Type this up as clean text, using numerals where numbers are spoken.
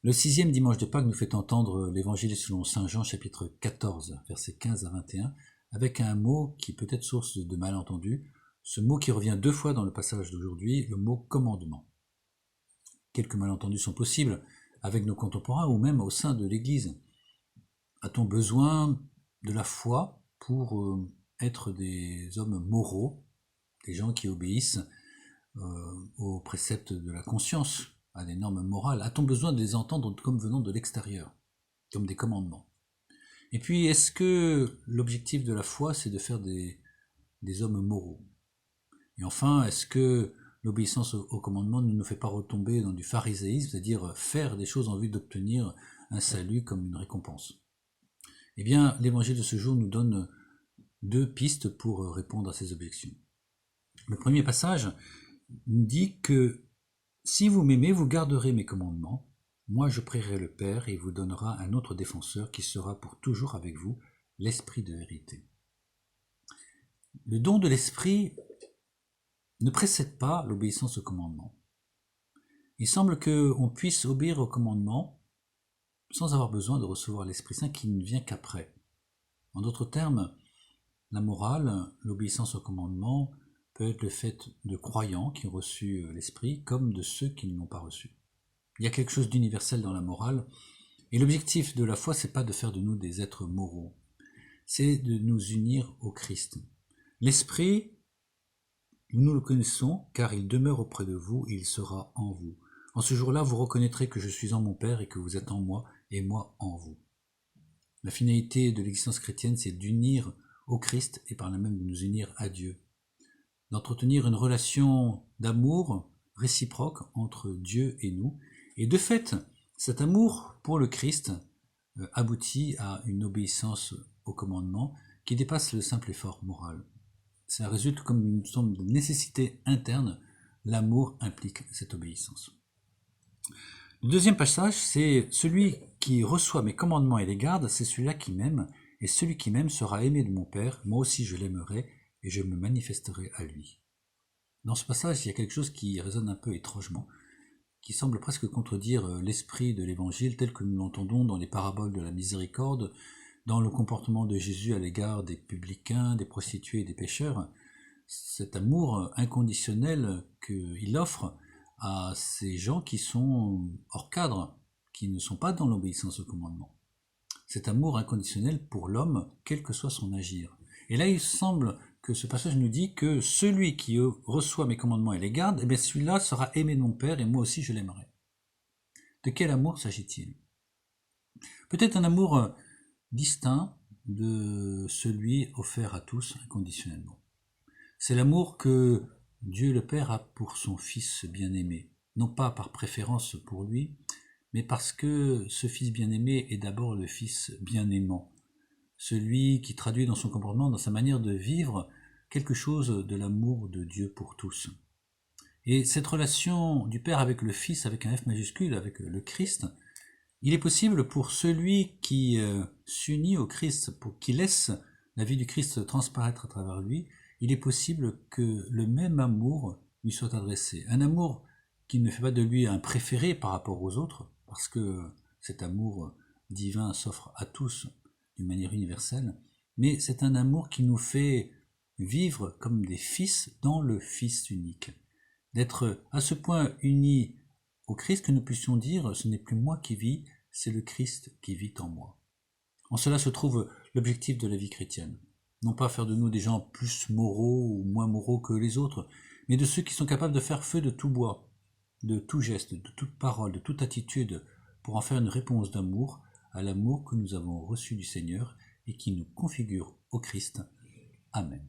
Le 6e dimanche de Pâques nous fait entendre l'évangile selon saint Jean chapitre 14, versets 15 à 21, avec un mot qui peut être source de malentendu, ce mot qui revient 2 fois dans le passage d'aujourd'hui, le mot commandement. Quelques malentendus sont possibles avec nos contemporains ou même au sein de l'Église. A-t-on besoin de la foi pour être des hommes moraux, des gens qui obéissent aux préceptes de la conscience, à des normes morales? A-t-on besoin de les entendre comme venant de l'extérieur, comme des commandements? Et puis, est-ce que l'objectif de la foi, c'est de faire des hommes moraux? Et enfin, est-ce que l'obéissance au commandement ne nous fait pas retomber dans du phariséisme, c'est-à-dire faire des choses en vue d'obtenir un salut comme une récompense? Eh bien, l'évangile de ce jour nous donne 2 pistes pour répondre à ces objections. Le premier passage nous dit que si vous m'aimez, vous garderez mes commandements. Moi, je prierai le Père et il vous donnera un autre défenseur qui sera pour toujours avec vous, l'Esprit de vérité. Le don de l'Esprit ne précède pas l'obéissance au commandement. Il semble qu'on puisse obéir au commandement sans avoir besoin de recevoir l'Esprit Saint qui ne vient qu'après. En d'autres termes, la morale, l'obéissance au commandement peut être le fait de croyants qui ont reçu l'Esprit comme de ceux qui ne l'ont pas reçu. Il y a quelque chose d'universel dans la morale, et l'objectif de la foi, c'est pas de faire de nous des êtres moraux, c'est de nous unir au Christ. L'Esprit, nous le connaissons, car il demeure auprès de vous et il sera en vous. En ce jour-là, vous reconnaîtrez que je suis en mon Père et que vous êtes en moi et moi en vous. La finalité de l'existence chrétienne, c'est d'unir au Christ et par là même de nous unir à Dieu, d'entretenir une relation d'amour réciproque entre Dieu et nous. Et de fait, cet amour pour le Christ aboutit à une obéissance au commandement qui dépasse le simple effort moral. Ça résulte comme une sorte de nécessité interne. L'amour implique cette obéissance. Le deuxième passage, c'est celui qui reçoit mes commandements et les garde, c'est celui-là qui m'aime, et celui qui m'aime sera aimé de mon Père, moi aussi je l'aimerai, et je me manifesterai à lui. Dans ce passage, il y a quelque chose qui résonne un peu étrangement, qui semble presque contredire l'esprit de l'évangile tel que nous l'entendons dans les paraboles de la miséricorde, dans le comportement de Jésus à l'égard des publicains, des prostituées et des pécheurs. Cet amour inconditionnel qu'il offre à ces gens qui sont hors cadre, qui ne sont pas dans l'obéissance au commandement. Cet amour inconditionnel pour l'homme, quel que soit son agir. Et là, il semble que ce passage nous dit que celui qui reçoit mes commandements et les garde, eh bien celui-là sera aimé de mon Père et moi aussi je l'aimerai. De quel amour s'agit-il? Peut-être un amour distinct de celui offert à tous inconditionnellement. C'est l'amour que Dieu le Père a pour son Fils bien-aimé, non pas par préférence pour lui, mais parce que ce Fils bien-aimé est d'abord le Fils bien-aimant, celui qui traduit dans son comportement, dans sa manière de vivre, quelque chose de l'amour de Dieu pour tous. Et cette relation du Père avec le Fils, avec un F majuscule, avec le Christ, il est possible pour celui qui s'unit au Christ, pour qui laisse la vie du Christ transparaître à travers lui, il est possible que le même amour lui soit adressé. Un amour qui ne fait pas de lui un préféré par rapport aux autres, parce que cet amour divin s'offre à tous d'une manière universelle, mais c'est un amour qui nous fait vivre comme des fils dans le Fils unique. D'être à ce point unis au Christ que nous puissions dire « ce n'est plus moi qui vis, c'est le Christ qui vit en moi ». En cela se trouve l'objectif de la vie chrétienne. Non pas faire de nous des gens plus moraux ou moins moraux que les autres, mais de ceux qui sont capables de faire feu de tout bois, de tout geste, de toute parole, de toute attitude, pour en faire une réponse d'amour à l'amour que nous avons reçu du Seigneur et qui nous configure au Christ. Amen.